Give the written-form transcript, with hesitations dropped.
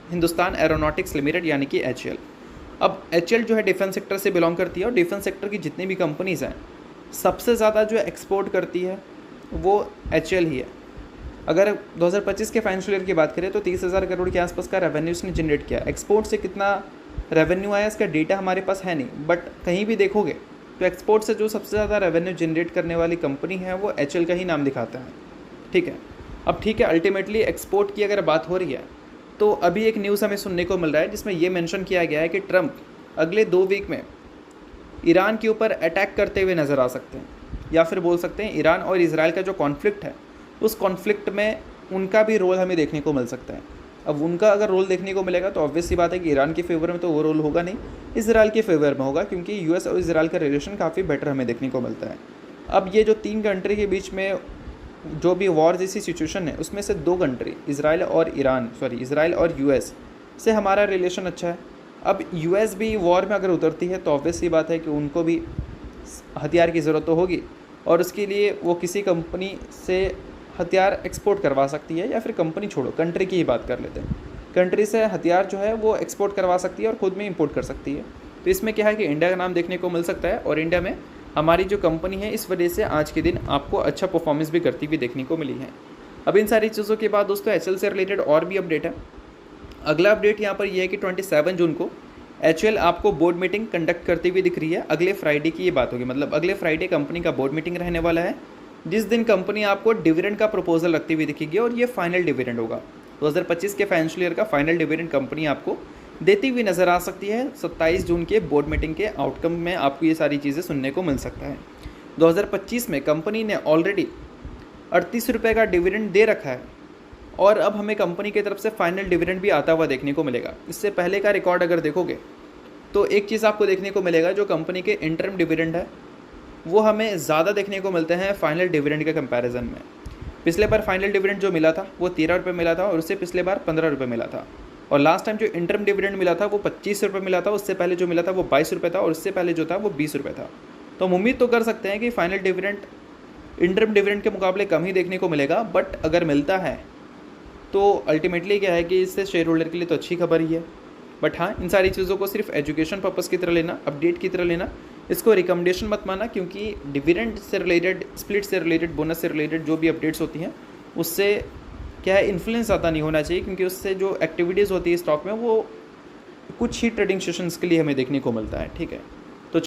Hindustan aeronautics limited यानी कि HAL। अब HAL जो है डिफेंस सेक्टर से बिलोंग करती है और डिफेंस सेक्टर की जितनी भी कंपनीज़ हैं सबसे ज़्यादा जो एक्सपोर्ट करती है वो HAL ही है। अगर 2025 के फाइनेंशियल ईयर की बात करें तो 30,000 करोड़ के आसपास का रेवेन्यू इसने जनरेट किया। एक्सपोर्ट से कितना रेवेन्यू आया इसका डेटा हमारे पास है नहीं, बट कहीं भी देखोगे तो एक्सपोर्ट से जो सबसे ज़्यादा रेवेन्यू जनरेट करने वाली कंपनी है वो HAL का ही नाम दिखाता है। ठीक है, अब ठीक है, अल्टीमेटली एक्सपोर्ट की अगर बात हो रही है तो अभी एक न्यूज़ हमें सुनने को मिल रहा है जिसमें ये मेंशन किया गया है कि ट्रंप अगले 2 वीक में ईरान के ऊपर अटैक करते हुए नज़र आ सकते हैं, या फिर बोल सकते हैं ईरान और इजराइल का जो कॉन्फ्लिक्ट है उस कॉन्फ्लिक्ट में उनका भी रोल हमें देखने को मिल सकता है। अब उनका अगर रोल देखने को मिलेगा तो ऑब्वियस सी बात है कि ईरान के फेवर में तो वो रोल होगा नहीं, इजराइल के फेवर में होगा, क्योंकि यूएस और इजराइल का रिलेशन काफ़ी बेटर हमें देखने को मिलता है। अब ये जो 3 कंट्री के बीच में जो भी वॉर जैसी सिचुएशन है उसमें से 2 कंट्री इजराइल और यूएस से हमारा रिलेशन अच्छा है। अब यूएस भी वॉर में अगर उतरती है तो ऑब्वियस सी बात है कि उनको भी हथियार की ज़रूरत तो होगी, और उसके लिए वो किसी कंपनी से हथियार एक्सपोर्ट करवा सकती है, या फिर कंपनी छोड़ो कंट्री की ही बात कर लेते हैं, कंट्री से हथियार जो है वो एक्सपोर्ट करवा सकती है और ख़ुद में इंपोर्ट कर सकती है। तो इसमें क्या है कि इंडिया का नाम देखने को मिल सकता है, और इंडिया में हमारी जो कंपनी है इस वजह से आज के दिन आपको अच्छा परफॉर्मेंस भी करती हुई देखने को मिली है। अब इन सारी चीज़ों के बाद दोस्तों HAL से रिलेटेड और भी अपडेट है। अगला अपडेट यहाँ पर यह है कि 27 जून को HAL आपको बोर्ड मीटिंग कंडक्ट करती हुई दिख रही है। अगले फ्राइडे की ये बात होगी, मतलब अगले फ्राइडे कंपनी का बोर्ड मीटिंग रहने वाला है, जिस दिन कंपनी आपको डिविडेंड का प्रपोजल रखती हुई दिखेगी, और ये फाइनल डिविडेंड होगा। 2025 के फाइनेंशियल ईयर का फाइनल डिविडेंड कंपनी आपको देती हुई नज़र आ सकती है। 27 जून के बोर्ड मीटिंग के आउटकम में आपको ये सारी चीज़ें सुनने को मिल सकता है। 2025 में कंपनी ने ऑलरेडी 38 रुपये का डिविडेंड दे रखा है, और अब हमें कंपनी की तरफ से फाइनल डिविडेंड भी आता हुआ देखने को मिलेगा। इससे पहले का रिकॉर्ड अगर देखोगे तो एक चीज़ आपको देखने को मिलेगा, जो कंपनी के इंटरम डिविडेंड है वो हमें ज़्यादा देखने को मिलते हैं फाइनल डिविडेंड के कंपैरिजन में। पिछले बार फाइनल डिविडेंड जो मिला था वो 13 रुपये मिला था, और उससे पिछले बार 15 रुपये मिला था, और लास्ट टाइम जो इंटरम डिविडेंड मिला था वो 25 रुपये मिला था, उससे पहले जो मिला था वो 22 रुपये था, और उससे पहले जो था वो 20 रुपये था। तो हम उम्मीद तो कर सकते हैं कि फाइनल डिविडेंड इंटरम डिविडेंड के मुकाबले कम ही देखने को मिलेगा, बट अगर मिलता है तो अल्टीमेटली क्या है कि इससे शेयर होल्डर के लिए तो अच्छी खबर ही है। बट हाँ, इन सारी चीज़ों को सिर्फ एजुकेशन पर्पज़ की तरह लेना, अपडेट की तरह लेना, इसको रिकमेंडेशन मत माना, क्योंकि डिविडेंड से रिलेटेड, स्प्लिट से रिलेटेड, बोनस से रिलेटेड जो भी अपडेट्स होती हैं उससे क्या है इन्फ्लुएंस ज़्यादा नहीं होना चाहिए, क्योंकि उससे जो एक्टिविटीज़ होती है स्टॉक में वो कुछ ही ट्रेडिंग सेशंस के लिए हमें देखने को मिलता है। ठीक है।